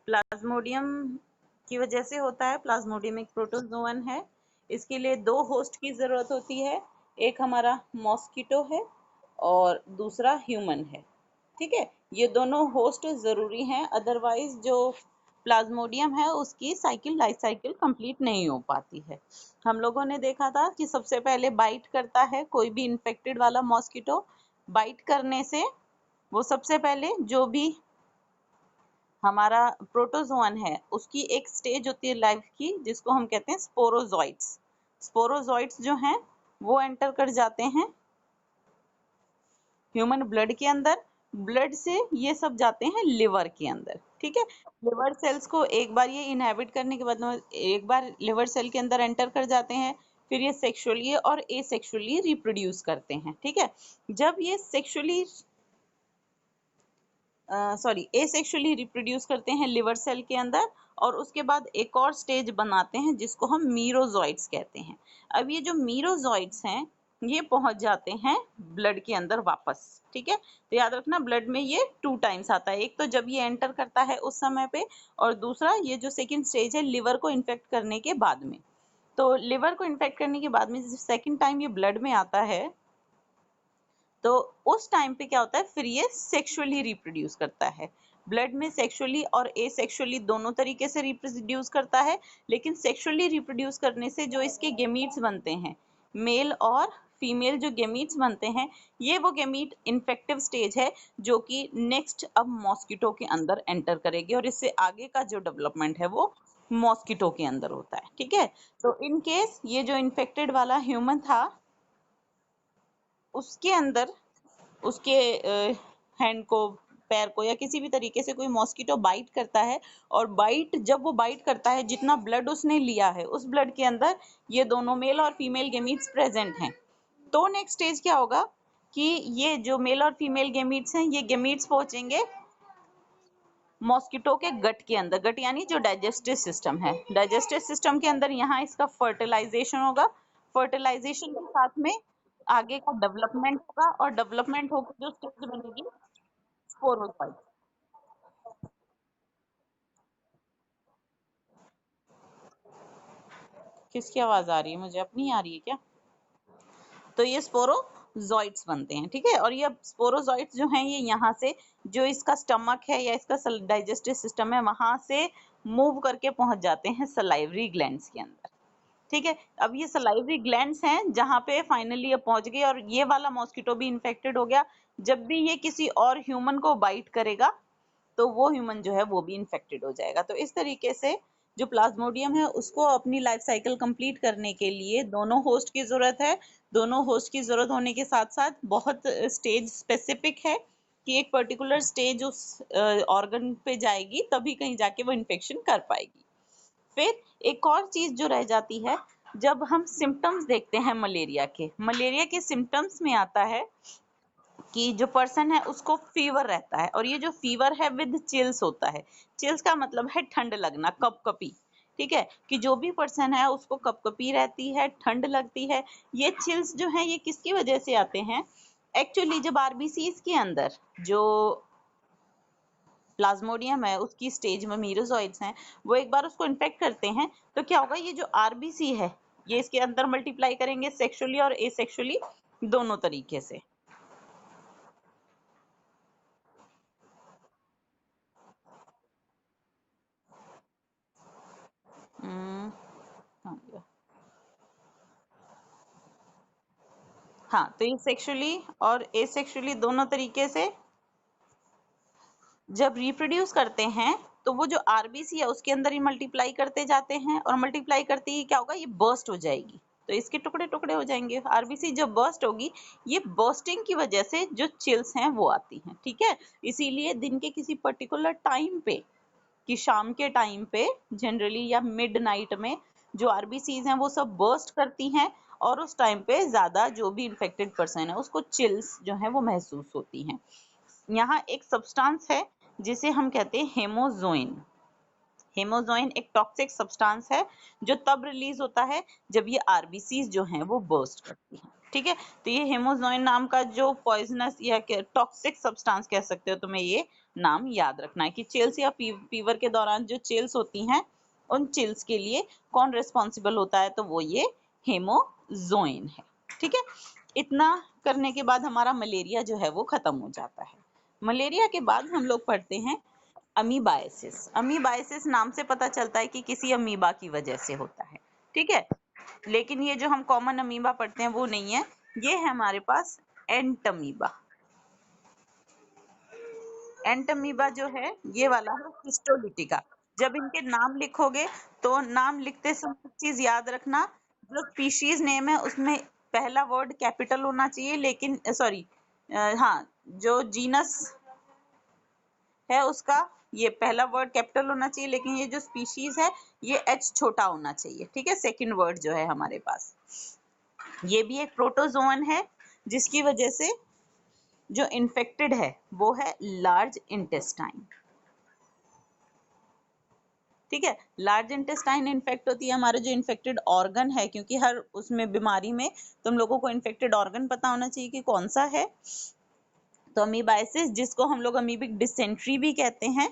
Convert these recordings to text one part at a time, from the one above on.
Plasmodium की वजह से होता है। प्लाज्मोडियम एक प्रोटोजोअन है। इसके लिए 2 होस्ट की जरूरत होती है, एक हमारा मॉस्किटो है और दूसरा ह्यूमन है। ठीक है, ये दोनों होस्ट जरूरी हैं, अदरवाइज जो प्लाज्मोडियम है उसकी लाइफ साइकिल कंप्लीट नहीं हो पाती है। हम लोगों ने देखा था कि सबसे पहले बाइट करता है कोई भी इन्फेक्टेड वाला मॉस्किटो। बाइट करने से वो सबसे पहले जो भी हमारा प्रोटोजोअन है उसकी एक स्टेज होती है लाइफ की, जिसको हम कहते हैं स्पोरोजोइट्स। स्पोरोजोइट्स जो हैं वो एंटर कर जाते हैं ह्यूमन ब्लड के अंदर। ब्लड से ये सब जाते हैं लिवर के अंदर। ठीक है, लिवर सेल्स को एक बार ये इनहेबिट करने के बाद एक बार लिवर सेल के अंदर एंटर कर जाते हैं, फिर ये सेक्सुअली और एसेक्सुअली रिप्रोड्यूस करते हैं। ठीक है, जब ये एसेक्सुअली रिप्रोड्यूस करते हैं लिवर सेल के अंदर, और उसके बाद एक और स्टेज बनाते हैं जिसको हम मीरोजोइट्स कहते हैं। अब ये जो मीरोजोइट्स हैं ये पहुंच जाते हैं ब्लड के अंदर वापस। ठीक है, तो याद रखना ब्लड में ये 2 टाइम्स आता है, एक तो जब ये एंटर करता है उस समय पे, और दूसरा ये जो सेकंड स्टेज है लिवर को इन्फेक्ट करने के बाद में। तो लिवर को इन्फेक्ट करने के बाद में सेकंड टाइम ये ब्लड में आता है, तो उस टाइम पे क्या होता है, फिर ये सेक्सुअली रिप्रोड्यूस करता है। ब्लड में सेक्सुअली और एसेक्सुअली दोनों तरीके से रिप्रोड्यूस करता है, लेकिन सेक्सुअली रिप्रोड्यूस करने से जो इसके गेमीट्स बनते हैं, मेल और फीमेल जो गेमीट्स बनते हैं, ये वो गेमीट इन्फेक्टिव स्टेज है जो कि नेक्स्ट अब मॉस्किटो के अंदर एंटर करेगी, और इससे आगे का जो डेवलपमेंट है वो मॉस्किटो के अंदर होता है। ठीक है, तो इन केस ये जो इन्फेक्टेड वाला ह्यूमन था उसके अंदर उसके हैंड को, पैर को, या किसी भी तरीके से कोई मॉस्किटो बाइट करता है, और जब वो बाइट करता है जितना ब्लड उसने लिया है उस ब्लड के अंदर ये दोनों मेल और फीमेल गेमीट्स प्रेजेंट हैं। तो नेक्स्ट स्टेज क्या होगा कि ये जो मेल और फीमेल गेमीट्स हैं ये गेमीट्स पहुंचेंगे मॉस्किटो के गट के अंदर। गट यानी जो डाइजेस्टिव सिस्टम है, डाइजेस्टिव सिस्टम के अंदर यहाँ इसका फर्टिलाइजेशन होगा। फर्टिलाइजेशन के साथ में आगे का डेवलपमेंट होगा, और डेवलपमेंट होकर जो स्टेज बनेगी स्पोरोफाइट। किसकी आवाज आ रही है? मुझे अपनी आ रही है क्या? तो ये स्पोरोजोइट्स बनते हैं। ठीक है, और ये स्पोरोजोइट्स जो हैं ये यहाँ से जो इसका स्टमक है या इसका डाइजेस्टिव सिस्टम है वहां से मूव करके पहुंच जाते हैं सलाइवरी ग्लैंड्स के अंदर। ठीक है, अब ये सलाइवरी ग्लैंड्स हैं जहां पे फाइनली ये पहुंच गए, और ये वाला मॉस्किटो भी इन्फेक्टेड हो गया। जब भी ये किसी और ह्यूमन को बाइट करेगा तो वो ह्यूमन जो है वो भी इन्फेक्टेड हो जाएगा। तो इस तरीके से जो प्लाज्मोडियम है उसको अपनी लाइफ साइकिल कंप्लीट करने के लिए दोनों होस्ट की जरूरत है। दोनों होस्ट की जरूरत होने के साथ साथ बहुत स्टेज स्पेसिफिक है कि एक पर्टिकुलर स्टेज उस ऑर्गन पे जाएगी तभी कहीं जाके वो इन्फेक्शन कर पाएगी। फिर एक और चीज जो रह जाती है, जब हम सिम्टम्स देखते हैं मलेरिया के सिम्टम्स में आता है कि जो पर्सन है उसको फीवर रहता है, और ये जो फीवर है विद चिल्स होता है। चिल्स का मतलब है ठंड लगना, कपकपी। ठीक है, कि जो भी पर्सन है उसको कपकपी रहती है, ठंड लगती है। ये चिल्स जो है ये किसकी वजह से आते हैं? एक्चुअली जब आरबीसीज के अंदर जो प्लाज्मोडियम है उसकी स्टेज में मीरोजोइट्स हैं, वो एक बार उसको इन्फेक्ट करते हैं, तो क्या होगा, ये जो आरबीसी है ये इसके अंदर मल्टीप्लाई करेंगे सेक्सुअली और एसेक्सुअली दोनों तरीके से। हम्म, हाँ, हाँ, तो ये सेक्सुअली और एसेक्सुअली दोनों तरीके से जब रिप्रोड्यूस करते हैं तो वो जो आरबीसी है उसके अंदर ही मल्टीप्लाई करते जाते हैं, और मल्टीप्लाई करते ही क्या होगा, ये बर्स्ट हो जाएगी, तो इसके टुकड़े टुकड़े हो जाएंगे। आरबीसी जब बर्स्ट होगी, ये बर्स्टिंग की वजह से जो चिल्स हैं वो आती हैं। ठीक है, इसीलिए दिन के किसी पर्टिकुलर टाइम पे, कि शाम के टाइम पे जनरली या मिड नाइट में जो आरबीसीज हैं वो सब बर्स्ट करती हैं, और उस टाइम पे ज्यादा जो भी इन्फेक्टेड पर्सन है उसको चिल्स जो है वो महसूस होती हैं। यहाँ एक सब्सटेंस है जिसे हम कहते हैं हेमोजोइन। हेमोजोइन एक टॉक्सिक सब्सटेंस है जो तब रिलीज होता है जब ये आरबीसीज जो हैं वो बर्स्ट करती हैं। ठीक है, तो ये हेमोजोइन नाम का जो पॉइजनस या टॉक्सिक सब्सटेंस कह सकते हो तुम्हें, ये नाम याद रखना है कि चिल्स या फीवर के दौरान जो चिल्स होती हैं उन चिल्स के लिए कौन रिस्पॉन्सिबल होता है, तो वो ये हेमोजोइन है। ठीक है, इतना करने के बाद हमारा मलेरिया जो है वो खत्म हो जाता है। मलेरिया के बाद हम लोग पढ़ते हैं अमीबाइसिस। अमीबाइसिस नाम से पता चलता है कि किसी अमीबा की वजह से होता है। ठीक है, लेकिन ये जो हम कॉमन अमीबा पढ़ते हैं वो नहीं है, ये है हमारे पास एंटमीबा। एंटमीबा जो है ये वाला है हिस्टोलिटिका। जब इनके नाम लिखोगे तो नाम लिखते समय एक चीज याद रखना, जो स्पीशीज नेम है उसमें पहला वर्ड कैपिटल होना चाहिए, लेकिन सॉरी हाँ, जो जीनस है उसका ये पहला वर्ड कैपिटल होना चाहिए, लेकिन ये जो स्पीशीज है ये एच छोटा होना चाहिए। ठीक है, सेकंड वर्ड जो है हमारे पास, ये भी एक प्रोटोजोन है जिसकी वजह से जो इन्फेक्टेड है वो है लार्ज इंटेस्टाइन। ठीक है, लार्ज इंटेस्टाइन इन्फेक्ट होती है, हमारे जो इन्फेक्टेड ऑर्गन है, क्योंकि हर उसमें बीमारी में तुम लोगों को इन्फेक्टेड ऑर्गन पता होना चाहिए कि कौन सा है। तो अमीबाइसिस, जिसको हम लोग अमीबिक डिसेंट्री भी कहते हैं,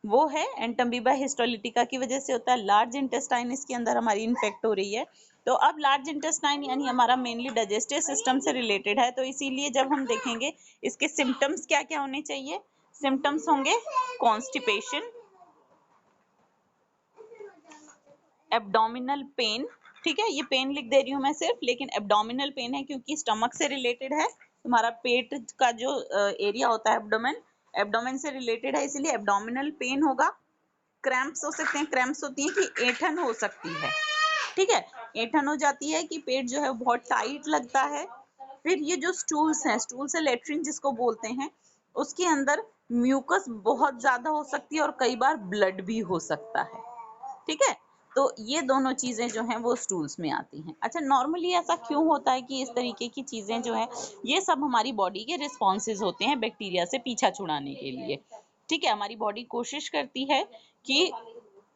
वो है एंटमीबा हिस्टोलिटिका की वजह से होता है। लार्ज इंटेस्टाइन इसके अंदर हमारी इन्फेक्ट हो रही है। तो अब लार्ज इंटेस्टाइन यानी हमारा मेनली डाइजेस्टिव सिस्टम से रिलेटेड है, तो इसीलिए जब हम देखेंगे इसके सिम्टम्स क्या क्या होने चाहिए, सिम्टम्स होंगे कॉन्स्टिपेशन, एब्डोमिनल पेन। ठीक है, ये पेन लिख दे रही हूँ मैं सिर्फ, लेकिन एब्डोमिनल पेन है क्योंकि स्टमक से रिलेटेड है। तुम्हारा पेट का जो एरिया होता है एब्डोमेन, एब्डोमेन से रिलेटेड है, इसलिए एब्डोमिनल पेन होगा। क्रैम्प्स हो सकते हैं, क्रैम्प्स होती है कि ऐंठन हो सकती है। ठीक है, ऐंठन हो जाती है कि पेट जो है बहुत टाइट लगता है। फिर ये जो स्टूल्स हैं, स्टूल से लेट्रिन जिसको बोलते हैं, उसके अंदर म्यूकस बहुत ज्यादा हो सकती है और कई बार ब्लड भी हो सकता है। ठीक है, तो ये दोनों चीजें जो हैं वो स्टूल्स में आती हैं। अच्छा, नॉर्मली ऐसा क्यों होता है कि इस तरीके की चीजें जो है ये सब हमारी बॉडी के रिस्पॉन्सेज होते हैं बैक्टीरिया से पीछा छुड़ाने के लिए। ठीक है, हमारी बॉडी कोशिश करती है कि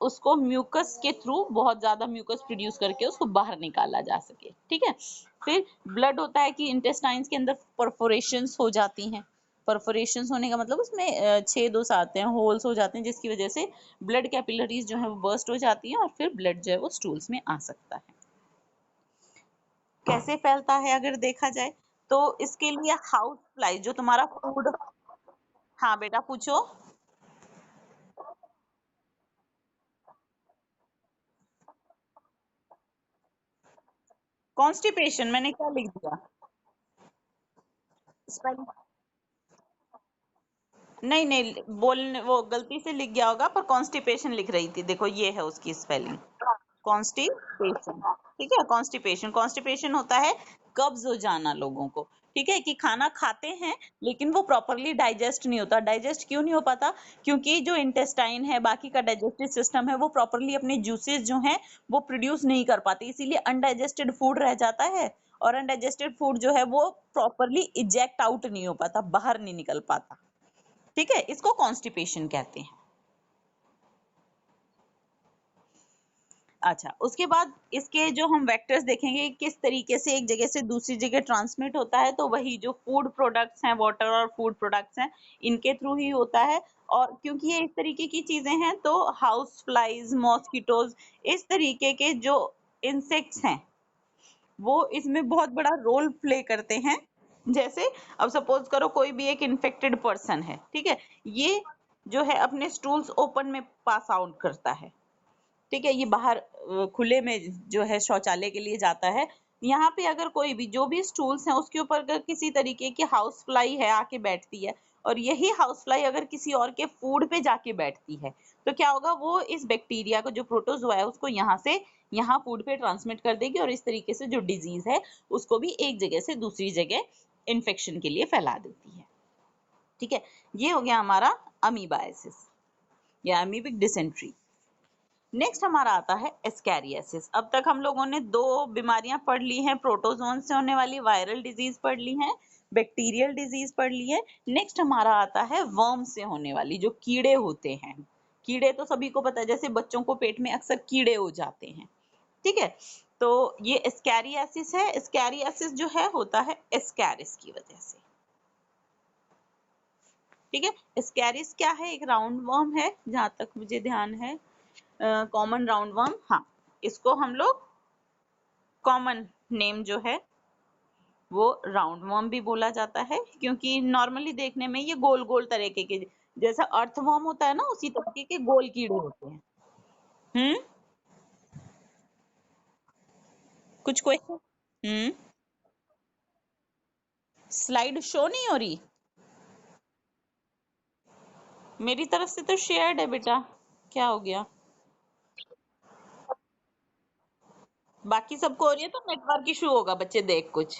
उसको म्यूकस के थ्रू बहुत ज्यादा म्यूकस प्रोड्यूस करके उसको बाहर निकाला जा सके। ठीक है, फिर ब्लड होता है कि इंटेस्टाइन्स के अंदर परफोरेशंस हो जाती हैं। परफोरेशंस होने का मतलब उसमें छेद ओस आते हैं, होल्स हो जाते हैं, जिसकी वजह से ब्लड कैपिलरीज जो है वो बर्स्ट हो जाती हैं और फिर ब्लड जो है वो स्टूल्स में आ सकता है। कैसे फैलता है अगर देखा जाए तो इसके लिए हाउस फ्लाई जो तुम्हारा फूड, हाँ बेटा पूछो। कॉन्स्टिपेशन मैंने क्या लिख दिया? स्पेलिंग नहीं नहीं, बोलने वो गलती से लिख गया होगा, पर कॉन्स्टिपेशन लिख रही थी, देखो ये है उसकी स्पेलिंग, कॉन्स्टिपेशन। ठीक है, कॉन्स्टिपेशन, कॉन्स्टिपेशन होता है कब्ज हो जाना लोगों को। ठीक है, कि खाना खाते हैं लेकिन वो प्रॉपरली डाइजेस्ट नहीं होता। डाइजेस्ट क्यों नहीं हो पाता? क्योंकि जो इंटेस्टाइन है, बाकी का डाइजेस्टिव सिस्टम है, वो प्रॉपरली अपने जूसेस जो हैं वो प्रोड्यूस नहीं कर पाते, इसीलिए अनडाइजेस्टेड फूड रह जाता है। और अनडाइजेस्टेड फूड जो है वो प्रॉपरली इजेक्ट आउट नहीं हो पाता, बाहर नहीं निकल पाता। ठीक है, इसको कॉन्स्टिपेशन कहते हैं। अच्छा, उसके बाद इसके जो हम वेक्टर्स देखेंगे किस तरीके से एक जगह से दूसरी जगह ट्रांसमिट होता है, तो वही जो फूड प्रोडक्ट्स हैं, वाटर और फूड प्रोडक्ट्स हैं, इनके थ्रू ही होता है। और क्योंकि ये इस तरीके की चीजें हैं तो हाउस फ्लाइज, मॉस्किटोज, इस तरीके के जो इंसेक्ट्स हैं वो इसमें बहुत बड़ा रोल प्ले करते हैं। जैसे अब सपोज करो कोई भी एक इन्फेक्टेड पर्सन है, ठीक है, ये जो है अपने स्टूल्स ओपन में पास आउट करता है। ठीक है, ये बाहर खुले में जो है शौचालय के लिए जाता है। यहाँ पे अगर कोई भी जो भी स्टूल्स हैं उसके ऊपर अगर किसी तरीके की हाउस फ्लाई है आके बैठती है, और यही हाउस फ्लाई अगर किसी और के फूड पे जाके बैठती है, तो क्या होगा, वो इस बैक्टीरिया को जो प्रोटोजोआ है उसको यहाँ से यहाँ फूड पे ट्रांसमिट कर देगी, और इस तरीके से जो डिजीज है उसको भी एक जगह से दूसरी जगह इन्फेक्शन के लिए फैला देती है। ठीक है, ये हो गया हमारा अमीबाइसिस या अमीबिक डिसेंट्री। नेक्स्ट हमारा आता है एस्कैरियासिस। अब तक हम लोगों ने दो बीमारियां पढ़ ली हैं, प्रोटोजोन से होने वाली वायरल डिजीज पढ़ ली है, बैक्टीरियल डिजीज पढ़ ली है। नेक्स्ट हमारा आता है वर्म से होने वाली, जो कीड़े होते हैं। कीड़े तो सभी को पता है, जैसे बच्चों को पेट में अक्सर कीड़े हो जाते हैं। ठीक है, तो ये एस्कैरियासिस है। एस्कैरियासिस जो है होता है एस्कैरिस की वजह से। ठीक है। एस्कैरिस क्या है? एक राउंड वर्म है जहां तक मुझे ध्यान है, कॉमन राउंड वर्म। हाँ, इसको हम लोग कॉमन नेम जो है वो राउंड वर्म भी बोला जाता है, क्योंकि नॉर्मली देखने में ये गोल गोल तरीके के, जैसा अर्थवर्म होता है ना, उसी तरीके के गोल कीड़े होते हैं। हम्म, कुछ क्वेश्चन? स्लाइड शो नहीं हो रही? मेरी तरफ से तो शेयर्ड है बेटा, क्या हो गया? बाकी सबको हो रही है तो नेटवर्क इशू होगा बच्चे, देख कुछ।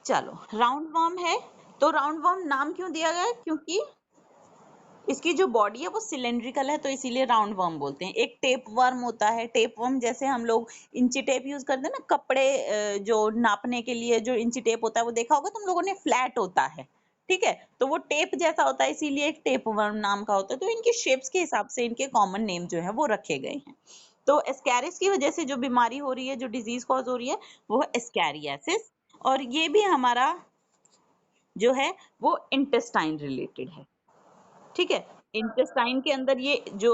चलो, राउंड वर्म है, तो राउंड वर्म नाम क्यों दिया गया है? क्योंकि इसकी जो बॉडी है वो सिलेंड्रिकल है, तो इसीलिए राउंड वर्म बोलते हैं। एक टेप वर्म होता है, टेप वर्म जैसे हम लोग इंची टेप यूज करते हैं ना कपड़े जो नापने के लिए, जो इंची टेप होता है वो देखा होगा तुम लोगों ने, फ्लैट होता है, ठीक है, तो वो टेप जैसा होता है, इसीलिए एक टेप वर्म नाम का होता है। तो इनकी शेप्स के हिसाब से इनके कॉमन नेम जो है वो रखे गए हैं। तो एस्कैरिस की वजह से जो बीमारी हो रही है, जो डिजीज कॉज हो रही है, वो है एस्कैरियासिस, और ये भी हमारा जो है वो इंटेस्टाइन रिलेटेड है, ठीक है। इंटेस्टाइन के अंदर ये जो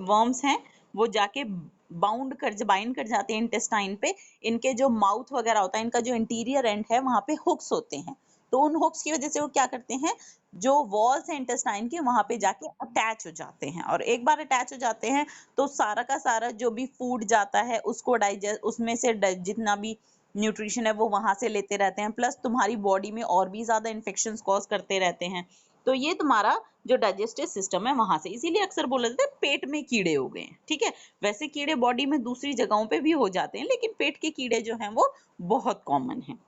वर्म्स हैं वो जाके बाइंड कर जाते हैं इंटेस्टाइन पे। इनके जो माउथ वगैरह होता है, इनका जो इंटीरियर एंड है वहां पे हुक्स होते हैं, तो उन हुक्स की वजह से वो क्या करते हैं, जो वॉल्स हैं इंटेस्टाइन के वहां पे जाके अटैच हो जाते हैं, और एक बार अटैच हो जाते हैं तो सारा का सारा जो भी फूड जाता है उसको डाइजेस्ट, उसमें से जितना भी न्यूट्रिशन है वो वहां से लेते रहते हैं, प्लस तुम्हारी बॉडी में और भी ज्यादा इन्फेक्शन कॉज करते रहते हैं। तो ये तुम्हारा जो डाइजेस्टिव सिस्टम है वहां से, इसीलिए अक्सर बोला जाता है पेट में कीड़े हो गए हैं, ठीक है। वैसे कीड़े बॉडी में दूसरी जगहों पे भी हो जाते हैं, लेकिन पेट के कीड़े जो हैं वो बहुत कॉमन हैं।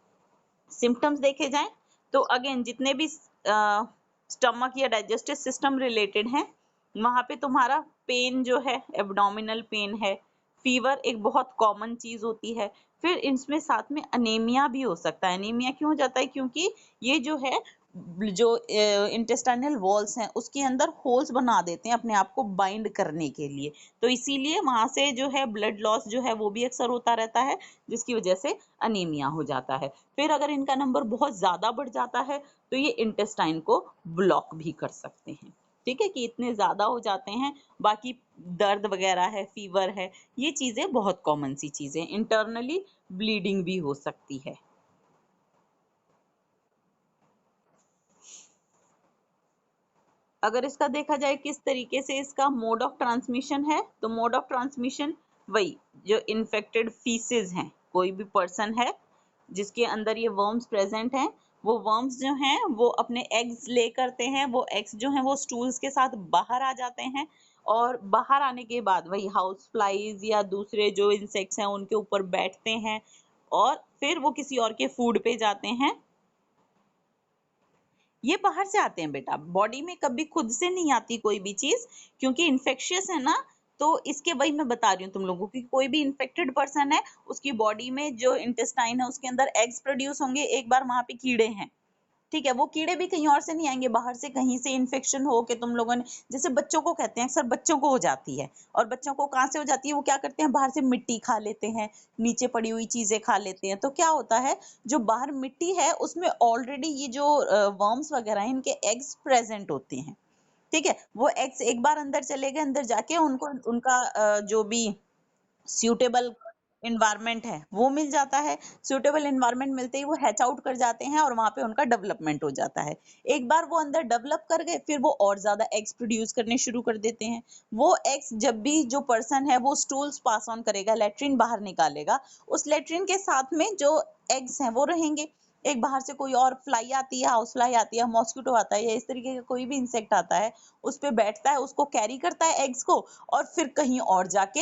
सिम्टम्स देखे जाएं तो अगेन जितने भी स्टमक या डाइजेस्टिव सिस्टम रिलेटेड हैं वहां पे तुम्हारा पेन जो है, एब्डोमिनल पेन है, फीवर एक बहुत कॉमन चीज होती है। फिर इसमें साथ में अनीमिया भी हो सकता है। अनीमिया क्यों हो जाता है? क्योंकि ये जो है, जो इंटेस्टाइनल वॉल्स हैं उसके अंदर होल्स बना देते हैं अपने आप को बाइंड करने के लिए, तो इसीलिए वहां से जो है ब्लड लॉस जो है वो भी अक्सर होता रहता है, जिसकी वजह से अनीमिया हो जाता है। फिर अगर इनका नंबर बहुत ज्यादा बढ़ जाता है तो ये इंटेस्टाइन को ब्लॉक भी कर सकते हैं, ठीक है, कि इतने ज्यादा हो जाते हैं। बाकी दर्द वगैरह है, फीवर है, ये चीजें बहुत कॉमन सी चीजें। इंटरनली ब्लीडिंग भी हो सकती है। अगर इसका देखा जाए किस तरीके से इसका मोड ऑफ ट्रांसमिशन है, तो मोड ऑफ ट्रांसमिशन वही जो इन्फेक्टेड फीसेस हैं, कोई भी पर्सन है जिसके अंदर ये वर्म्स प्रेजेंट हैं, वो वर्म्स जो हैं वो अपने एग्स ले करते हैं, वो एग्स जो हैं वो स्टूल्स के साथ बाहर आ जाते हैं, और बाहर आने के बाद वही हाउस फ्लाइज या दूसरे जो इंसेक्ट्स हैं उनके ऊपर बैठते हैं, और फिर वो किसी और के फूड पे जाते हैं। ये बाहर से आते हैं बेटा, बॉडी में कभी खुद से नहीं आती कोई भी चीज, क्योंकि इन्फेक्शियस है ना। तो इसके वही मैं बता रही हूँ तुम लोगों को कि कोई भी इन्फेक्टेड पर्सन है, उसकी बॉडी में जो इंटेस्टाइन है उसके अंदर एग्स प्रोड्यूस होंगे, एक बार वहां पे कीड़े हैं, ठीक है, वो कीड़े भी कहीं और से नहीं आएंगे, बाहर से कहीं से इन्फेक्शन हो के तुम लोगों ने, जैसे बच्चों को कहते हैं, अक्सर बच्चों को हो जाती है, और बच्चों को कहाँ से हो जाती है, वो क्या करते हैं, बाहर से मिट्टी खा लेते हैं, नीचे पड़ी हुई चीजें खा लेते हैं, तो क्या होता है, जो बाहर मिट्टी है उसमें ऑलरेडी ये जो वर्म्स वगैरह हैं इनके एग्स प्रेजेंट होते हैं, ठीक है। वो एग्स एक बार अंदर चले गए, अंदर जाके उनको उनका जो भी सूटेबल इन्वायरमेंट है वो मिल जाता है। सूटेबल इन्वायरमेंट मिलते ही वो हैच आउट कर जाते हैं और वहां पे उनका डेवलपमेंट हो जाता है। एक बार वो अंदर डेवलप कर गए फिर वो और ज्यादा एग्स प्रोड्यूस करने शुरू कर देते हैं। वो एग्स जब भी जो पर्सन है वो स्टूल्स पास ऑन करेगा, लेट्रिन बाहर निकालेगा, उस लेट्रिन के साथ में जो एग्स हैं वो रहेंगे। एक बाहर से कोई और फ्लाई आती है, हाउस फ्लाई आती है, मॉस्किटो आता है, या इस तरीके का कोई भी इंसेक्ट आता है, उस पे बैठता है, उसको कैरी करता है एग्स को, और फिर कहीं और जाके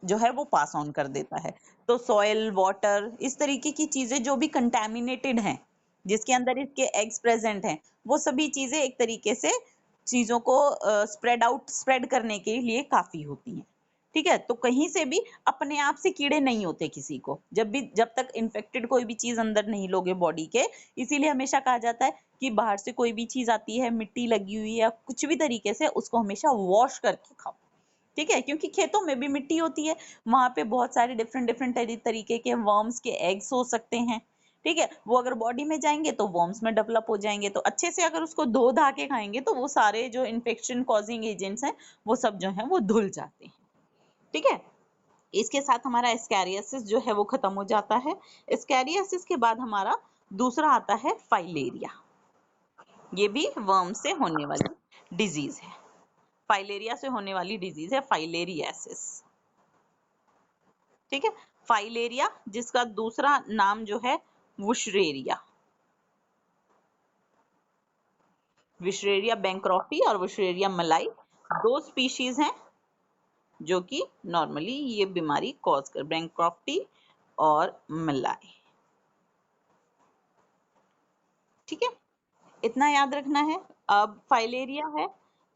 जो है वो पास ऑन कर देता है। तो सॉइल, वाटर, इस तरीके की चीजें जो भी कंटेमिनेटेड हैं, जिसके अंदर इसके एग्स प्रेजेंट हैं, वो सभी चीजें एक तरीके से चीजों को स्प्रेड करने के लिए काफी होती हैं, ठीक है। तो कहीं से भी अपने आप से कीड़े नहीं होते किसी को, जब तक इन्फेक्टेड कोई भी चीज अंदर नहीं लोगे बॉडी के। इसीलिए हमेशा कहा जाता है कि बाहर से कोई भी चीज आती है, मिट्टी लगी हुई है, कुछ भी तरीके से उसको हमेशा वॉश करके खाओ, ठीक है, क्योंकि खेतों में भी मिट्टी होती है, वहां पे बहुत सारे डिफरेंट डिफरेंट तरीके के वर्म्स के एग्स हो सकते हैं। ठीक है, वो अगर बॉडी में जाएंगे तो वर्म्स में डेवलप हो जाएंगे, तो अच्छे से अगर उसको धो धा के खाएंगे तो वो सारे जो इन्फेक्शन कॉजिंग एजेंट्स हैं वो सब जो है वो धुल जाते हैं। ठीक है, इसके साथ हमारा एस्कैरियासिस जो है वो खत्म हो जाता है। एस्कैरियासिस के बाद हमारा दूसरा आता है फाइलेरिया। ये भी वर्म से होने वाली डिजीज है, फाइलेरिया से होने वाली डिजीज है फाइलेरियासिस। ठीक है, फाइलेरिया जिसका दूसरा नाम जो है वुशरेरिया, विशरेरिया बैंक्रॉफ्टी और वुशरेरिया मलाई, दो स्पीशीज हैं जो कि नॉर्मली ये बीमारी कॉज कर, बैंक्रॉफ्टी और मलाई। ठीक है, इतना याद रखना है। अब फाइलेरिया है,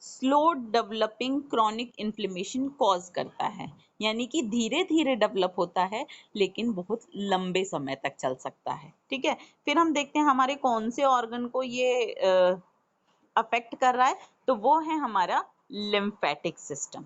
slow developing chronic inflammation cause करता है, यानी कि धीरे धीरे डेवलप होता है लेकिन बहुत लंबे समय तक चल सकता है। ठीक है, फिर हम देखते हैं हमारे कौन से ऑर्गन को ये अफेक्ट कर रहा है, तो वो है हमारा लिम्फेटिक सिस्टम।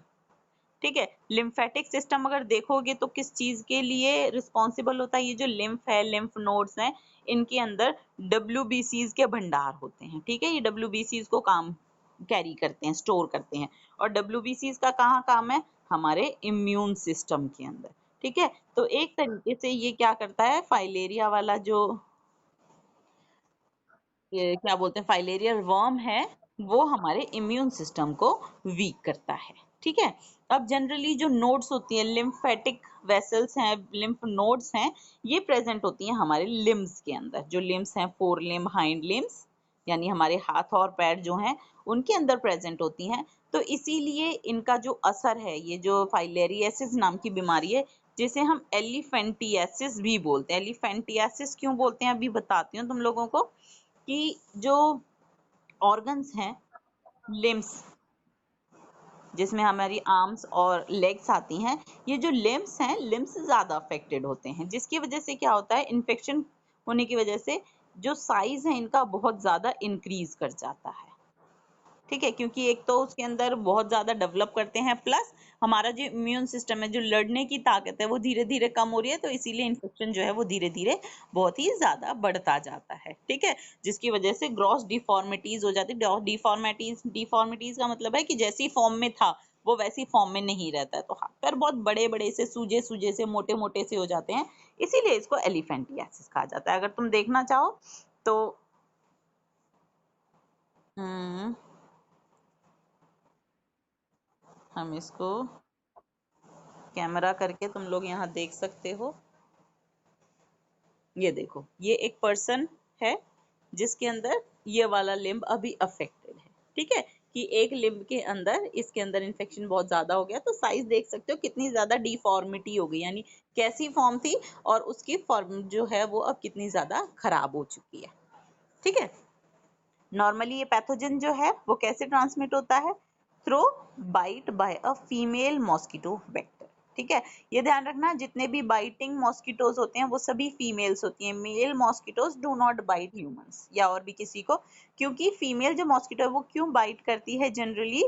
ठीक है, लिम्फेटिक सिस्टम अगर देखोगे तो किस चीज के लिए रिस्पॉन्सिबल होता है, ये जो लिम्फ है, लिम्फ नोड्स हैं, इनके अंदर डब्ल्यूबीसीज के भंडार होते हैं। ठीक है, ये डब्ल्यूबीसीज को काम कैरी करते हैं, स्टोर करते हैं, और डब्ल्यूबीसीज का कहाँ काम है, हमारे इम्यून सिस्टम के अंदर। ठीक है, तो एक तरीके से ये क्या करता है, फाइलेरिया वाला जो ये क्या बोलते हैं फाइलेरियल वर्म है, वो हमारे इम्यून सिस्टम को वीक करता है। ठीक है, अब जनरली जो नोड्स होती हैं, लिम्फेटिक वेसल्स हैं, लिम्फ नोड्स हैं, ये प्रेजेंट होती हैं हमारे लिम्स के अंदर। जो लिम्स हैं, फोर लिम्ब, हाइंड लिम्स, यानी हमारे हाथ और पैर जो हैं उनके अंदर प्रेजेंट होती हैं। तो इसीलिए इनका जो असर है, ये जो फाइलेरियासिस नाम की बीमारी है, जिसे हम एलिफेंटियासिस भी बोलते हैं। एलिफेंटियासिस क्यों बोलते हैं अभी बताती हूँ तुम लोगों को, कि जो ऑर्गन्स हैं, लिम्स, जिसमें हमारी आर्म्स और लेग्स आती हैं, ये जो लिम्स हैं, लिम्स ज्यादा अफेक्टेड होते हैं, जिसकी वजह से क्या होता है, इन्फेक्शन होने की वजह से जो साइज है इनका बहुत ज्यादा इंक्रीज कर जाता है। ठीक है, क्योंकि एक तो उसके अंदर बहुत ज्यादा डेवलप करते हैं, प्लस हमारा जो इम्यून सिस्टम है, जो लड़ने की ताकत है, वो धीरे धीरे कम हो रही है, तो इसीलिए इन्फेक्शन जो है वो धीरे धीरे बहुत ही ज्यादा बढ़ता जाता है। ठीक है, जिसकी वजह से ग्रॉस डिफॉर्मिटीज हो जाती है। डिफॉर्मिटीज, डिफॉर्मिटीज का मतलब है कि जैसी फॉर्म में था वो वैसी फॉर्म में नहीं रहता है, तो हाथ पैर बहुत बड़े बड़े से, सूजे सूजे से, मोटे मोटे से हो जाते हैं, इसीलिए इसको एलिफेंटियासिस कहा जाता है। अगर तुम देखना चाहो तो हम्म, हम इसको कैमरा करके तुम लोग यहाँ देख सकते हो। ये देखो, ये एक पर्सन है जिसके अंदर ये वाला लिम्ब अभी अफेक्टेड है। ठीक है, कि एक लिम्ब के अंदर, इसके अंदर इन्फेक्शन बहुत ज्यादा हो गया, तो साइज देख सकते हो कितनी ज्यादा डिफॉर्मिटी हो गई, यानी कैसी फॉर्म थी और उसकी फॉर्म जो है वो अब कितनी ज्यादा खराब हो चुकी है। ठीक है, नॉर्मली ये पैथोजन जो है वो कैसे ट्रांसमिट होता है, through bite by a female mosquito vector. ठीक है, ये ध्यान रखना, जितने भी बाइटिंग मॉस्किटोज होते हैं वो सभी फीमेल्स होती हैं। Male mosquitoes do not bite humans या और भी किसी को, क्योंकि फीमेल जो मॉस्किटो है वो क्यों बाइट करती है, जनरली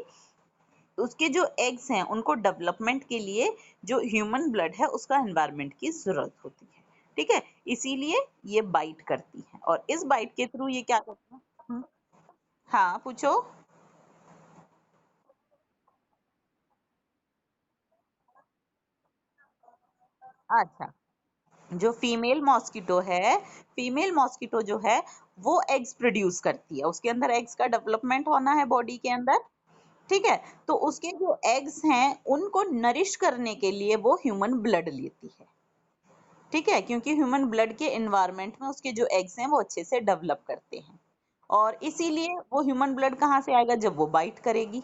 उसके जो एग्स हैं उनको डेवलपमेंट के लिए जो ह्यूमन ब्लड है उसका एनवायरमेंट की जरूरत होती है। ठीक है, इसीलिए ये बाइट करती है, और इस बाइट के थ्रू ये क्या करती है। हाँ पूछो। अच्छा, जो फीमेल मॉस्किटो है, फीमेल मॉस्किटो जो है वो एग्स प्रोड्यूस करती है, उसके अंदर एग्स का डेवलपमेंट होना है बॉडी के अंदर। ठीक है, तो उसके जो एग्स हैं उनको नरिश करने के लिए वो ह्यूमन ब्लड लेती है। ठीक है, क्योंकि ह्यूमन ब्लड के एनवायरनमेंट में उसके जो एग्स हैं वो अच्छे से डेवलप करते हैं, और इसीलिए वो ह्यूमन ब्लड कहाँ से आएगा, जब वो बाइट करेगी।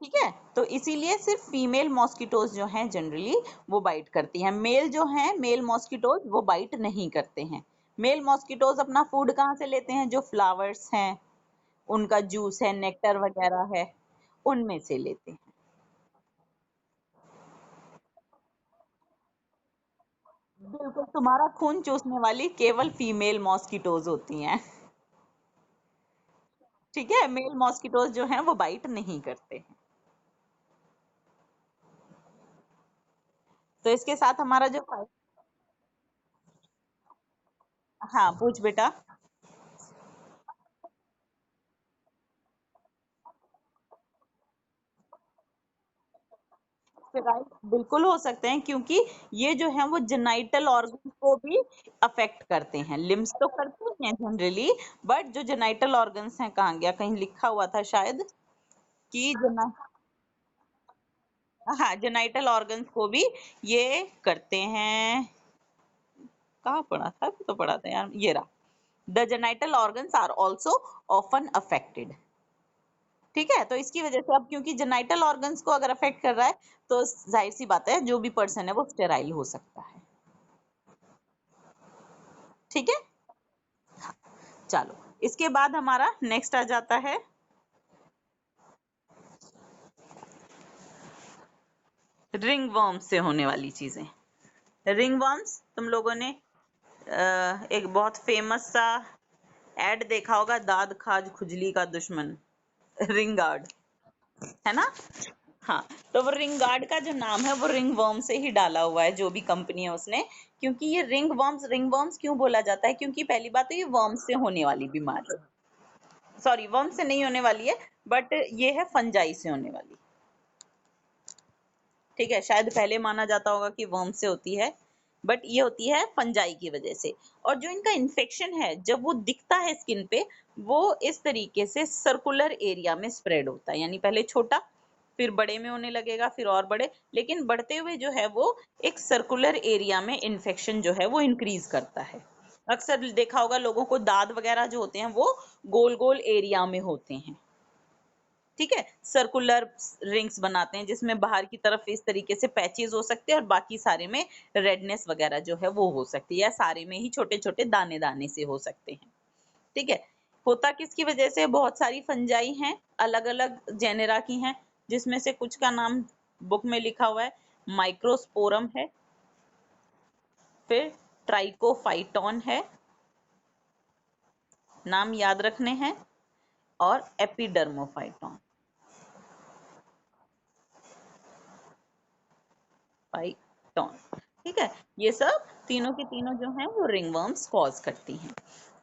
ठीक है, तो इसीलिए सिर्फ फीमेल मॉस्किटोज जो हैं जनरली वो बाइट करती हैं, मेल जो हैं, मेल मॉस्किटोज वो बाइट नहीं करते हैं। मेल मॉस्किटोज अपना फूड कहाँ से लेते हैं, जो फ्लावर्स हैं, उनका जूस है, नेक्टर वगैरह है, उनमें से लेते हैं। बिल्कुल, तुम्हारा खून चूसने वाली केवल फीमेल मॉस्किटोज होती हैं। ठीक है, मेल मॉस्किटोज जो हैं वो बाइट नहीं करते हैं। तो इसके साथ हमारा जो हाँ पूछ बेटा। स्टेराइल बिल्कुल हो सकते हैं, क्योंकि ये जो है वो जेनाइटल ऑर्गन को भी अफेक्ट करते हैं। लिम्स तो करते हैं जनरली, बट जो जेनाइटल ऑर्गन्स हैं, कहाँ गया, कहीं लिखा हुआ था शायद कि जना हाँ जेनाइटल ऑर्गन्स को भी ये करते हैं। कहाँ पढ़ा था, अभी तो पढ़ा था यार, ये रहा। The genital organs are also often affected. ठीक है, तो इसकी वजह से अब क्योंकि जेनाइटल ऑर्गन्स को अगर अफेक्ट कर रहा है, तो जाहिर सी बात है जो भी पर्सन है वो स्टेराइल हो सकता है। ठीक है, चलो इसके बाद हमारा नेक्स्ट आ जाता है रिंग वर्म से होने वाली चीजें। रिंग वर्म्स तुम लोगों ने एक बहुत फेमस सा एड देखा होगा, दाद खाज खुजली का दुश्मन, रिंग गार्ड, है ना। हाँ, तो वो रिंग गार्ड का जो नाम है वो रिंग वर्म से ही डाला हुआ है, जो भी कंपनी है उसने। क्योंकि ये रिंग वर्म्स क्यों बोला जाता है, क्योंकि पहली बात तो ये वर्म से होने वाली बीमारी, सॉरी वर्म से नहीं होने वाली है, बट ये है फंजाई से होने वाली। ठीक है, शायद पहले माना जाता होगा कि वर्म से होती है, बट ये होती है फंजाई की वजह से। और जो इनका इन्फेक्शन है, जब वो दिखता है स्किन पे, वो इस तरीके से सर्कुलर एरिया में स्प्रेड होता है, यानी पहले छोटा, फिर बड़े में होने लगेगा, फिर और बड़े, लेकिन बढ़ते हुए जो है वो एक सर्कुलर एरिया में इन्फेक्शन जो है वो इंक्रीज करता है। अक्सर देखा होगा लोगों को दाद वगैरह जो होते हैं वो गोल गोल एरिया में होते हैं। ठीक है, सर्कुलर रिंग्स बनाते हैं, जिसमें बाहर की तरफ इस तरीके से पैचेस हो सकते हैं और बाकी सारे में रेडनेस वगैरह जो है वो हो सकती है, या सारे में ही छोटे छोटे दाने दाने से हो सकते हैं। ठीक है, होता किसकी वजह से, बहुत सारी फंजाई हैं, अलग अलग जेनेरा की हैं, जिसमें से कुछ का नाम बुक में लिखा हुआ है, माइक्रोस्पोरम है, फिर ट्राइकोफाइटॉन है, नाम याद रखने हैं, और एपिडर्मोफाइटॉन, फाइटोन। ठीक है, ये सब तीनों की तीनों जो हैं वो रिंगवर्म्स कॉज करती हैं।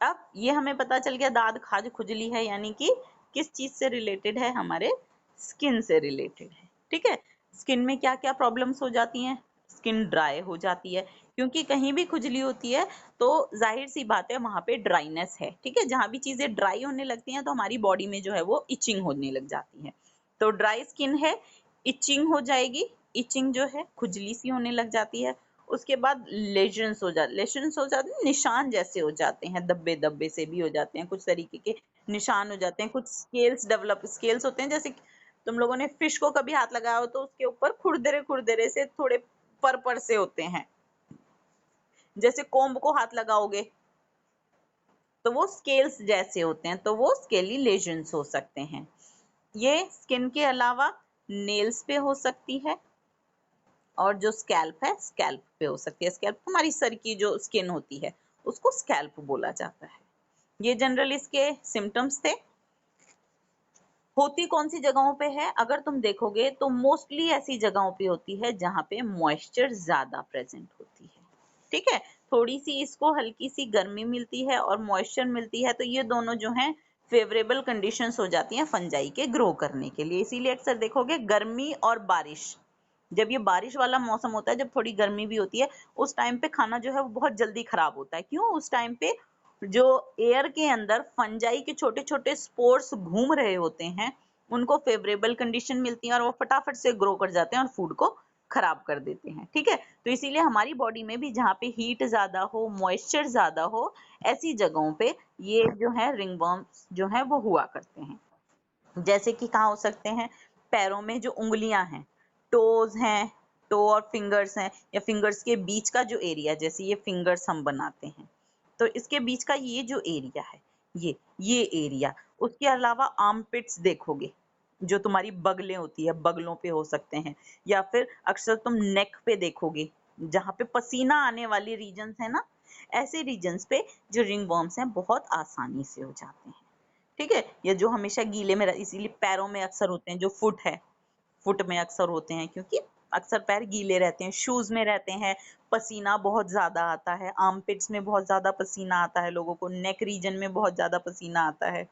अब ये हमें पता चल गया दाद खाज खुजली है, यानी कि किस चीज से रिलेटेड है, हमारे स्किन से रिलेटेड है। ठीक है, स्किन में क्या क्या प्रॉब्लम्स हो जाती हैं, स्किन ड्राई हो जाती है, क्योंकि कहीं भी खुजली होती है तो जाहिर सी बात है वहां पे ड्राइनेस है। ठीक है, जहां भी चीजें ड्राई होने लगती हैं तो हमारी बॉडी में जो है वो इचिंग होने लग जाती है। तो ड्राई स्किन है, इचिंग हो जाएगी, इचिंग जो है खुजली सी होने लग जाती है। उसके बाद लेशंस हो जाते हैं, निशान जैसे हो जाते हैं, धब्बे धब्बे से भी हो जाते हैं, कुछ तरीके के निशान हो जाते हैं, कुछ स्केल्स होते हैं, जैसे तुम लोगों ने फिश को कभी हाथ लगाया हो तो उसके ऊपर खुरदरे खुरदरे से थोड़े पर से होते हैं, जैसे कोम्ब को हाथ लगाओगे तो वो स्केल्स जैसे होते हैं, तो वो स्केली लेजन्स हो सकते हैं। ये स्किन के अलावा नेल्स पे हो सकती है, और जो स्कैल्प है, स्कैल्प पे हो सकती है। स्कैल्प हमारी सर की जो स्किन होती है उसको स्कैल्प बोला जाता है। ये जनरल इसके सिम्टम्स थे। होती कौन सी जगहों पे है, अगर तुम देखोगे तो मोस्टली ऐसी जगहों पे होती है जहाँ पे मॉइस्चर ज्यादा प्रेजेंट होती है। ठीक है, थोड़ी सी इसको हल्की सी गर्मी मिलती है और मॉइस्चर मिलती है, तो ये दोनों जो हैं फेवरेबल कंडीशंस हो जाती हैं फंजाई के ग्रो करने के लिए। इसीलिए अक्सर देखोगे गर्मी और बारिश, जब ये बारिश वाला मौसम होता है, जब थोड़ी गर्मी भी होती है, उस टाइम पे खाना जो है वो बहुत जल्दी खराब होता है। क्यों, उस टाइम पे जो एयर के अंदर फंजाई के छोटे छोटे स्पोर्स घूम रहे होते हैं, उनको फेवरेबल कंडीशन मिलती है और वो फटाफट से ग्रो कर जाते हैं और फूड को खराब कर देते हैं। ठीक है, तो इसीलिए हमारी बॉडी में भी जहाँ पे हीट ज्यादा हो, मॉइस्चर ज्यादा हो, ऐसी जगहों पे ये जो है रिंगवर्म्स जो है वो हुआ करते हैं। जैसे कि कहाँ हो सकते हैं, पैरों में जो उंगलियां हैं, टोज हैं, टो और फिंगर्स हैं, या फिंगर्स के बीच का जो एरिया, जैसे ये फिंगर्स हम बनाते हैं तो इसके बीच का ये जो एरिया है, ये एरिया। उसके अलावा आर्मपिट्स देखोगे, जो तुम्हारी बगलें होती है, बगलों पे हो सकते हैं, या फिर अक्सर तुम नेक पे देखोगे, जहाँ पे पसीना आने वाली रीजन्स है ना, ऐसे रीजन्स पे जो रिंग वर्म्स हैं बहुत आसानी से हो जाते हैं। ठीक है, ये जो हमेशा गीले में इसीलिए पैरों में अक्सर होते हैं, जो फुट है, फुट में अक्सर होते हैं, क्योंकि अक्सर पैर गीले रहते हैं, शूज में रहते हैं, पसीना बहुत ज्यादा आता है, आर्मपिट्स में बहुत ज्यादा पसीना आता है लोगों को, नेक रीजन में बहुत ज्यादा पसीना आता है।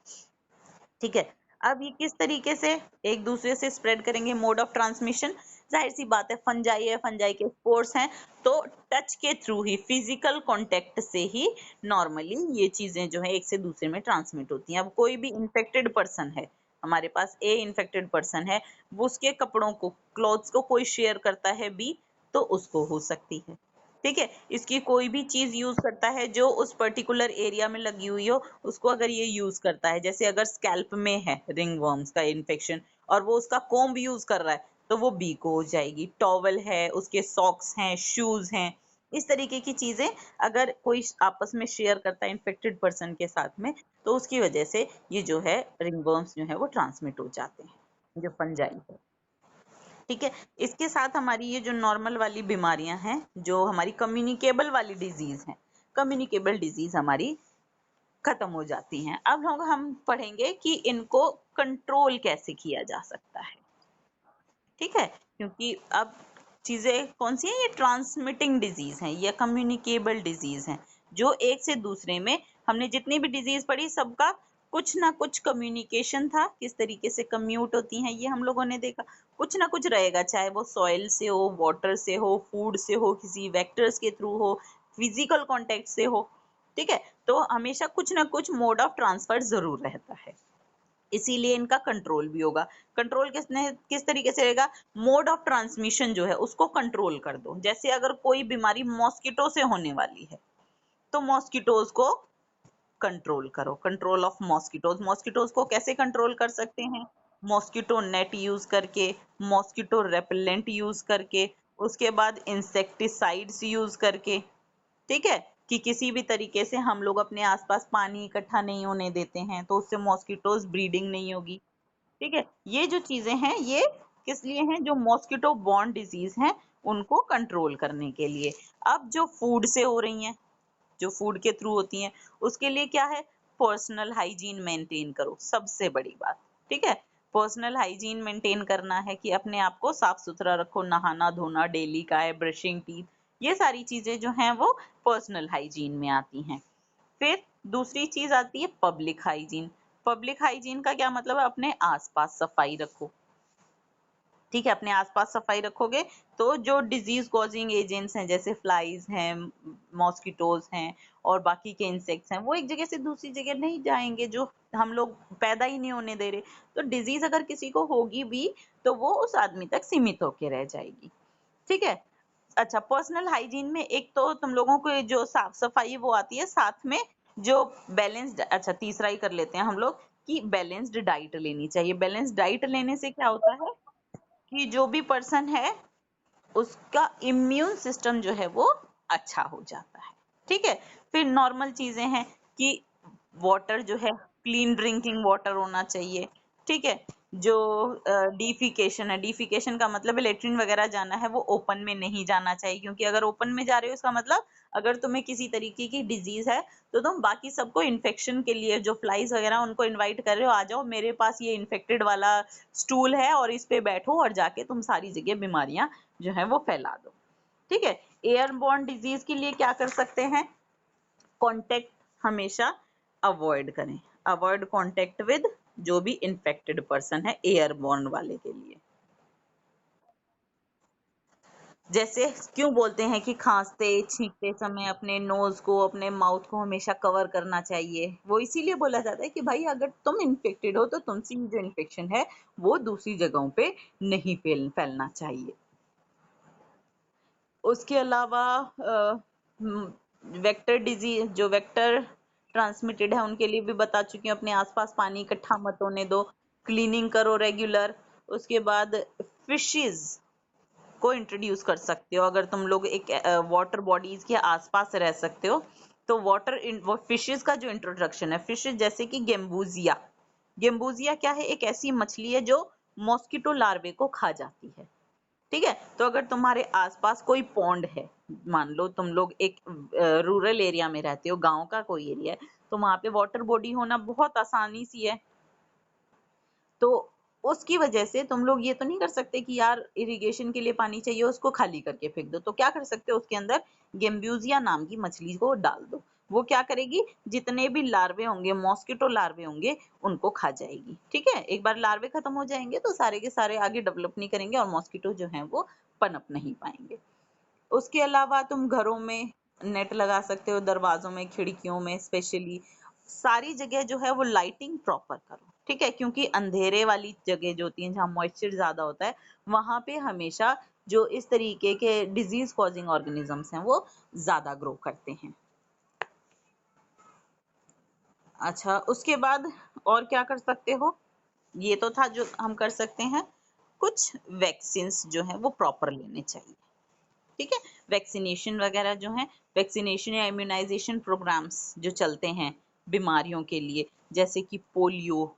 ठीक है, अब ये किस तरीके से एक दूसरे से स्प्रेड करेंगे, मोड ऑफ ट्रांसमिशन, जाहिर सी बात है फंजाई है, फंजाई के स्पोर्स हैं, तो टच के थ्रू ही, फिजिकल कांटेक्ट से ही नॉर्मली ये चीजें जो है एक से दूसरे में ट्रांसमिट होती हैं। अब कोई भी इन्फेक्टेड पर्सन है, हमारे पास ए इन्फेक्टेड पर्सन है, वो उसके कपड़ों को, क्लॉथ्स को कोई शेयर करता है बी, तो उसको हो सकती है। ठीक है, इसकी कोई भी चीज यूज करता है जो उस पर्टिकुलर एरिया में लगी हुई हो, उसको अगर ये यूज करता है, जैसे अगर स्कैल्प में है रिंग वर्म्स का इन्फेक्शन और वो उसका कोम्ब यूज कर रहा है, तो वो बी को हो जाएगी। टॉवल है, उसके सॉक्स हैं, शूज हैं, इस तरीके की चीजें अगर कोई आपस में शेयर करता है इन्फेक्टेड पर्सन के साथ में, तो उसकी वजह से ये जो है रिंग वर्म्स जो है वो ट्रांसमिट हो जाते हैं, जो फंजाई है। ठीक है, इसके साथ हमारी ये जो नॉर्मल वाली बीमारियां हैं, जो हमारी कम्युनिकेबल वाली डिजीज हैं, कम्युनिकेबल डिजीज हमारी खत्म हो जाती हैं। अब हम पढ़ेंगे कि इनको कंट्रोल कैसे किया जा सकता है। ठीक है, क्योंकि अब चीजें कौन सी हैं, ये ट्रांसमिटिंग डिजीज हैं, ये कम्युनिकेबल डिजीज हैं, जो एक से दूसरे में, हमने जितनी भी डिजीज पढ़ी सबका कुछ ना कुछ कम्युनिकेशन था, किस तरीके से कम्यूट होती हैं ये हम लोगों ने देखा, कुछ ना कुछ रहेगा, चाहे वो सॉइल से हो, वाटर से हो, फूड से हो, किसी वेक्टर्स के थ्रू हो, फिजिकल कांटेक्ट से हो। ठीक है, तो हमेशा कुछ ना कुछ मोड ऑफ ट्रांसफर जरूर रहता है, इसीलिए इनका कंट्रोल भी होगा। कंट्रोल किस तरीके से रहेगा, मोड ऑफ ट्रांसमिशन जो है उसको कंट्रोल कर दो। जैसे अगर कोई बीमारी मॉस्किटो से होने वाली है, तो मॉस्किटोज को कंट्रोल करो, कंट्रोल ऑफ मॉस्किटोज। मॉस्किटोज को कैसे कंट्रोल कर सकते हैं, मॉस्किटो नेट यूज करके, मॉस्किटो रेपेलेंट यूज करके, उसके बाद इंसेक्टिसाइड्स यूज करके। ठीक है, कि किसी भी तरीके से हम लोग अपने आसपास पानी इकट्ठा नहीं होने देते हैं, तो उससे मॉस्किटोज ब्रीडिंग नहीं होगी। ठीक है, ये जो चीजें हैं ये किस लिए हैं, जो मॉस्किटो बॉर्न डिजीज हैं उनको कंट्रोल करने के लिए। अब जो फूड से हो रही हैं, जो फूड के थ्रू होती हैं, उसके लिए क्या है, पर्सनल हाइजीन मेंटेन करो, सबसे बड़ी बात। ठीक है, पर्सनल हाइजीन मेंटेन करना है कि अपने आप को साफ सुथरा रखो, नहाना धोना डेली का है, ब्रशिंग टीथ, ये सारी चीजें जो हैं वो पर्सनल हाइजीन में आती हैं। फिर दूसरी चीज आती है पब्लिक हाइजीन। पब्लिक हाइजीन का क्या मतलब है, अपने आसपास सफाई रखो। ठीक है, अपने आसपास सफाई रखोगे तो जो डिजीज कॉजिंग एजेंट्स हैं, जैसे फ्लाइज हैं, मॉस्किटोज हैं और बाकी के इंसेक्ट्स हैं, वो एक जगह से दूसरी जगह नहीं जाएंगे, जो हम लोग पैदा ही नहीं होने दे रहे। तो डिजीज अगर किसी को होगी भी तो वो उस आदमी तक सीमित होके रह जाएगी। ठीक है, अच्छा, पर्सनल हाइजीन में एक तो तुम लोगों को जो साफ सफाई वो आती है, साथ में जो बैलेंस्ड, अच्छा तीसरा ही कर लेते हैं हम लोग, कि बैलेंस्ड डाइट लेनी चाहिए। बैलेंस्ड डाइट लेने से क्या होता है कि जो भी पर्सन है उसका इम्यून सिस्टम जो है वो अच्छा हो जाता है। ठीक है, फिर नॉर्मल चीजें हैं कि वाटर जो है क्लीन ड्रिंकिंग वाटर होना चाहिए। ठीक है, जो डिफिकेशन है, डिफिकेशन का मतलब लेटरिन वगैरह जाना है, वो ओपन में नहीं जाना चाहिए, क्योंकि अगर ओपन में जा रहे हो इसका मतलब अगर तुम्हें किसी तरीके की डिजीज है तो तुम बाकी सबको इन्फेक्शन के लिए, जो फ्लाइज वगैरह उनको इनवाइट कर रहे हो, आ जाओ मेरे पास ये इन्फेक्टेड वाला स्टूल है और इस पे बैठो और जाके तुम सारी जगह बीमारियां जो है वो फैला दो। ठीक है, एयरबॉर्न डिजीज के लिए क्या कर सकते हैं, कांटेक्ट हमेशा अवॉइड करें, अवॉइड कांटेक्ट विद जो भी इन्फेक्टेड पर्सन है एयरबॉर्न वाले के लिए। जैसे क्यों बोलते हैं कि खांसते छींकते समय अपने नोज को, अपने माउथ को हमेशा कवर करना चाहिए, वो इसीलिए बोला जाता है कि भाई अगर तुम इन्फेक्टेड हो तो तुमसे जो इन्फेक्शन है वो दूसरी जगहों पे नहीं फैलना चाहिए। उसके अलावा वेक्टर डिजीज, जो वेक्टर ट्रांसमिटेड है उनके लिए भी बता चुकी हूँ, अपने आसपास पानी इकट्ठा मत होने दो, क्लीनिंग करो रेगुलर। उसके बाद फिशेस को इंट्रोड्यूस कर सकते हो, अगर तुम लोग एक वाटर बॉडीज के आसपास रह सकते हो तो वो फिशेस का जो इंट्रोडक्शन है, फिशेस जैसे कि गेम्बूजिया। गेम्बूजिया क्या है, एक ऐसी मछली है जो मॉस्किटो लार्वे को खा जाती है। ठीक है, तो अगर तुम्हारे आसपास कोई पॉन्ड है, मान लो तुम लोग एक रूरल एरिया में रहते हो, गांव का कोई एरिया है, तो वहां पे वाटर बॉडी होना बहुत आसानी सी है। तो उसकी वजह से तुम लोग ये तो नहीं कर सकते कि यार इरिगेशन के लिए पानी चाहिए उसको खाली करके फेंक दो, तो क्या कर सकते हो उसके अंदर गेम्ब्यूजिया नाम की मछली को डाल दो। वो क्या करेगी, जितने भी लार्वे होंगे, मॉस्किटो लार्वे होंगे, उनको खा जाएगी। ठीक है, एक बार लार्वे खत्म हो जाएंगे तो सारे के सारे आगे डेवलप नहीं करेंगे और मॉस्किटो जो है वो पनप नहीं पाएंगे। उसके अलावा तुम घरों में नेट लगा सकते हो, दरवाजों में, खिड़कियों में, स्पेशली सारी जगह जो है वो लाइटिंग प्रॉपर करो। ठीक है, क्योंकि अंधेरे वाली जगह जो होती है जहाँ मॉइस्चर ज्यादा होता है वहां पे हमेशा जो इस तरीके के डिजीज कॉजिंग ऑर्गेनिजम्स हैं वो ज्यादा ग्रो करते हैं। अच्छा, उसके बाद और क्या कर सकते हो, ये तो था जो हम कर सकते हैं। कुछ वैक्सीन जो है वो प्रॉपर लेने चाहिए। ठीक है, वैक्सीनेशन वगैरह जो है, वैक्सीनेशन या इम्यूनाइजेशन प्रोग्राम्स जो चलते हैं बीमारियों के लिए, जैसे कि पोलियो,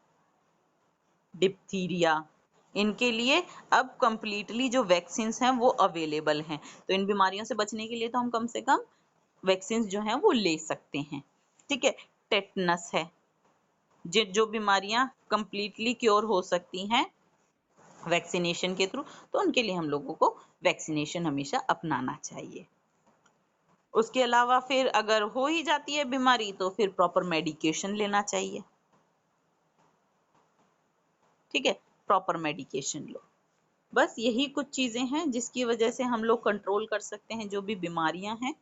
डिप्थीरिया, इनके लिए अब कंप्लीटली जो वैक्सीन हैं वो अवेलेबल हैं। तो इन बीमारियों से बचने के लिए तो हम कम से कम वैक्सीन जो हैं वो ले सकते हैं। ठीक है, टेटनस है, जो बीमारियां कंप्लीटली क्योर हो सकती हैं वैक्सीनेशन के थ्रू, तो उनके लिए हम लोगों को वैक्सीनेशन हमेशा अपनाना चाहिए। उसके अलावा फिर अगर हो ही जाती है बीमारी तो फिर प्रॉपर मेडिकेशन लेना चाहिए। ठीक है, प्रॉपर मेडिकेशन लो। बस यही कुछ चीजें हैं जिसकी वजह से हम लोग कंट्रोल कर सकते हैं जो भी बीमारियां हैं।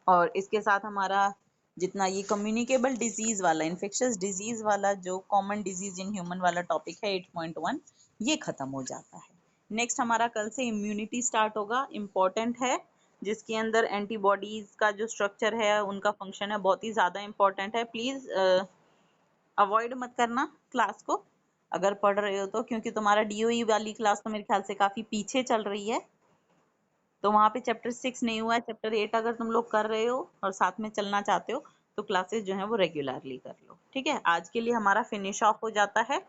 और इसके साथ हमारा जितना ये कम्युनिकेबल डिजीज वाला, इन्फेक्शियस डिजीज वाला जो कॉमन डिजीज इन ह्यूमन वाला टॉपिक है 8.1, ये खत्म हो जाता है। नेक्स्ट हमारा कल से इम्यूनिटी स्टार्ट होगा, इम्पोर्टेंट है, जिसके अंदर एंटीबॉडीज का जो स्ट्रक्चर है, उनका फंक्शन है, बहुत ही ज्यादा इंपॉर्टेंट है। प्लीज अवॉइड मत करना क्लास को अगर पढ़ रहे हो तो, क्योंकि तुम्हारा डीओई वाली क्लास तो मेरे ख्याल से काफी पीछे चल रही है। तो वहां पे चैप्टर 6 नहीं हुआ है, चैप्टर 8 अगर तुम लोग कर रहे हो और साथ में चलना चाहते हो तो क्लासेस जो है वो रेगुलरली कर लो। ठीक है, आज के लिए हमारा फिनिश ऑफ हो जाता है।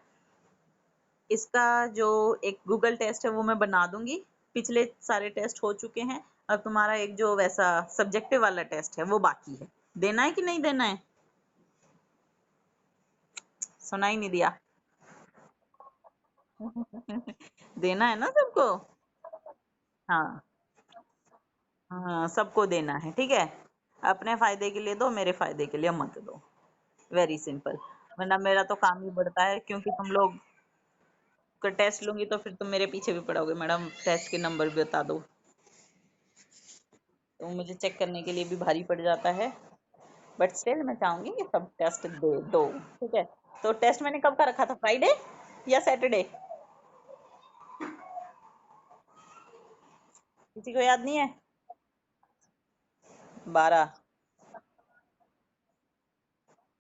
इसका जो एक गूगल टेस्ट है वो मैं बना दूंगी, पिछले सारे टेस्ट हो चुके हैं। अब तुम्हारा एक जो वैसा सब्जेक्टिव वाला टेस्ट है वो बाकी है, देना है कि नहीं देना है? सुना ही नहीं दिया। देना है ना सबको? हाँ, हाँ सबको देना है। ठीक है, अपने फायदे के लिए दो, मेरे फायदे के लिए मत दो। वेरी सिंपल, वरना मेरा तो काम ही बढ़ता है, क्योंकि तुम लोग का टेस्ट लूंगी तो फिर तुम मेरे पीछे भी पड़ोगे, मैडम टेस्ट के नंबर भी बता दो, तो मुझे चेक करने के लिए भी भारी पड़ जाता है। बट स्टिल मैं चाहूंगी कि सब टेस्ट दे दो। ठीक है, तो टेस्ट मैंने कब का रखा था, फ्राइडे या सैटरडे? किसी को याद नहीं है? 12